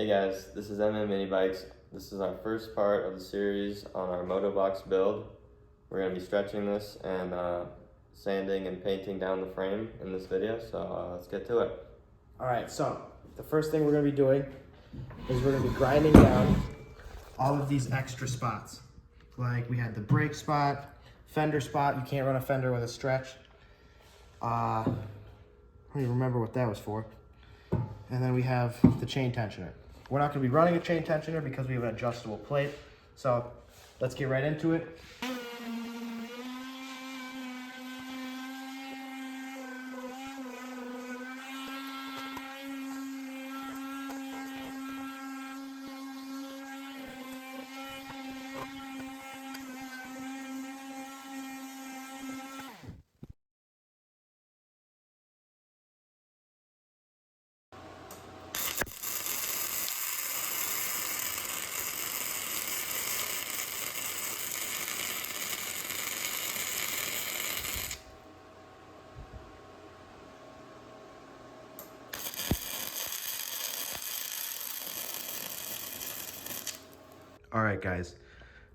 Hey guys, this is MM Mini Bikes. This is our first part of the series on our Motovox build. We're going to be stretching this and sanding and painting down the frame in this video, so let's get to it. Alright, so the first thing we're going to be doing is we're going to be grinding down all of these extra spots. Like we had the brake spot, fender spot. You can't run a fender with a stretch. I don't even remember what that was for. And then we have the chain tensioner. We're not going to be running a chain tensioner because we have an adjustable plate. So let's get right into it. All right, guys,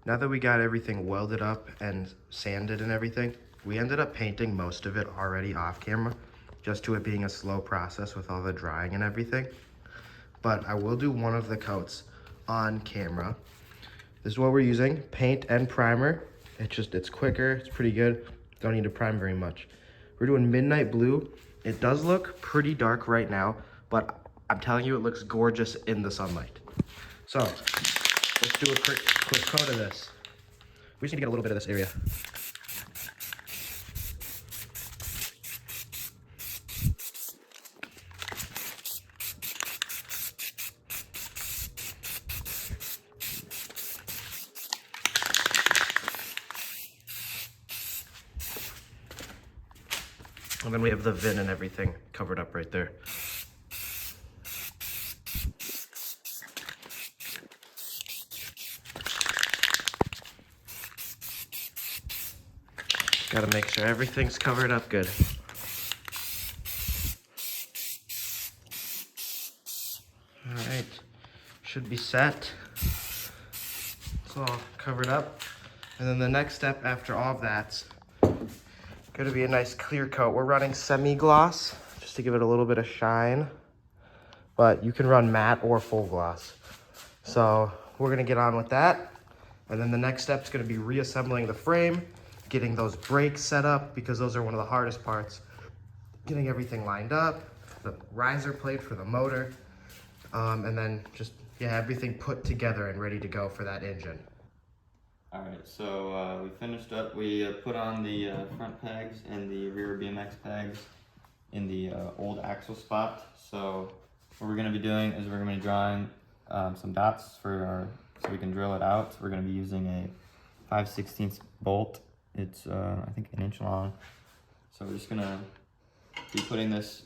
now that we got everything welded up and sanded and everything, we ended up painting most of it already off camera, just to it being a slow process with all the drying and everything. But I will do one of the coats on camera. This is what we're using, paint and primer. It's quicker, it's pretty good. Don't need to prime very much. We're doing Midnight Blue. It does look pretty dark right now, but I'm telling you, it looks gorgeous in the sunlight. So, let's do a quick coat of this. We just need to get a little bit of this area. And then we have the VIN and everything covered up right there. Gotta make sure everything's covered up good. All right, should be set. It's all covered up. And then the next step after all of that's gonna be a nice clear coat. We're running semi-gloss just to give it a little bit of shine, but you can run matte or full gloss. So we're gonna get on with that. And then the next step is gonna be reassembling the frame, getting those brakes set up because those are one of the hardest parts. Getting everything lined up, the riser plate for the motor, and then just, yeah, everything put together and ready to go for that engine. All right, so we finished up. We put on the front pegs and the rear BMX pegs in the old axle spot. So what we're gonna be doing is we're gonna be drawing some dots so we can drill it out. So we're gonna be using a 5/16 bolt. It's I think 1 inch long. So we're just gonna be putting this,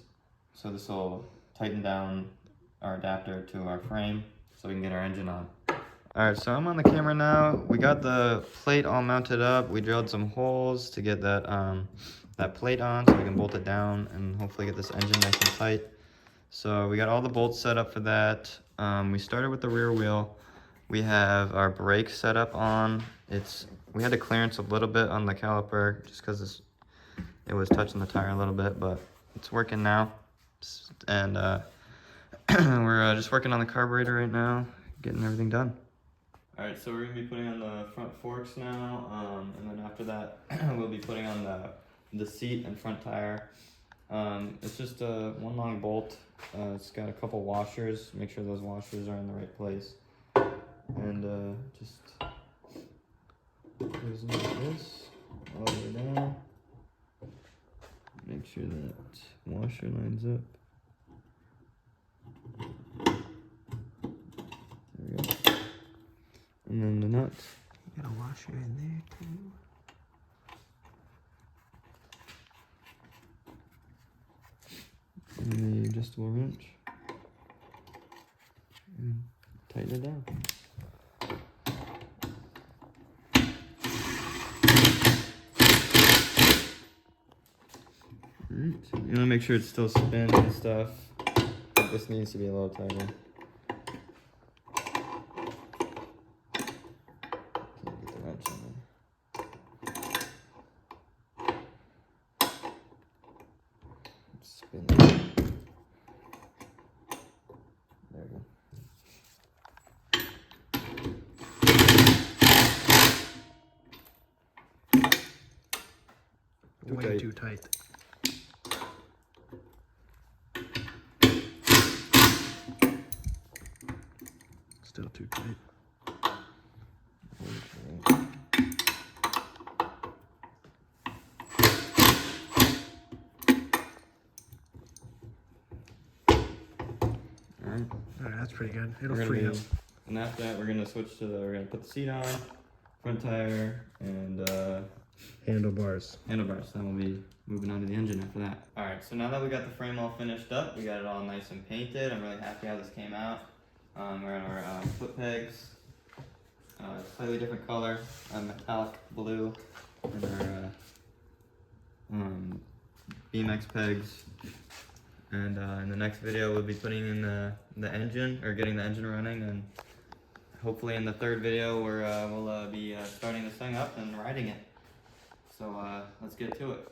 so this will tighten down our adapter to our frame so we can get our engine on. All right, so I'm on the camera now. We got the plate all mounted up. We drilled some holes to get that that plate on so we can bolt it down and hopefully get this engine nice and tight. So we got all the bolts set up for that. We started with the rear wheel. We have our brakes set up on. We had to clearance a little bit on the caliper just because it was touching the tire a little bit, but it's working now. And we're just working on the carburetor right now, getting everything done. All right, so we're gonna be putting on the front forks now, and then after that, we'll be putting on the seat and front tire. It's just one long bolt. It's got a couple washers. Make sure those washers are in the right place. And just goes like this, all the way down. Make sure that washer lines up. There we go. And then the nuts. You got a washer in there too. And the adjustable wrench. And tighten it down. Alright, so you want to make sure it still spins and stuff. This needs to be a little tighter. way tight. too tight. Still too tight. Alright. Alright, that's pretty good. It'll We're free gonna up. and after that, we're gonna switch to we're gonna put the seat on, front tire, and Handlebars. handlebars. Then we'll be moving on to the engine after that. Alright, so now that we got the frame all finished up, we got it all nice and painted. I'm really happy how this came out. We're on our foot pegs. Slightly different color, metallic blue, and our BMX pegs. And in the next video, we'll be putting in the engine, or getting the engine running, and hopefully in the third video, we'll be starting this thing up and riding it. So let's get to it.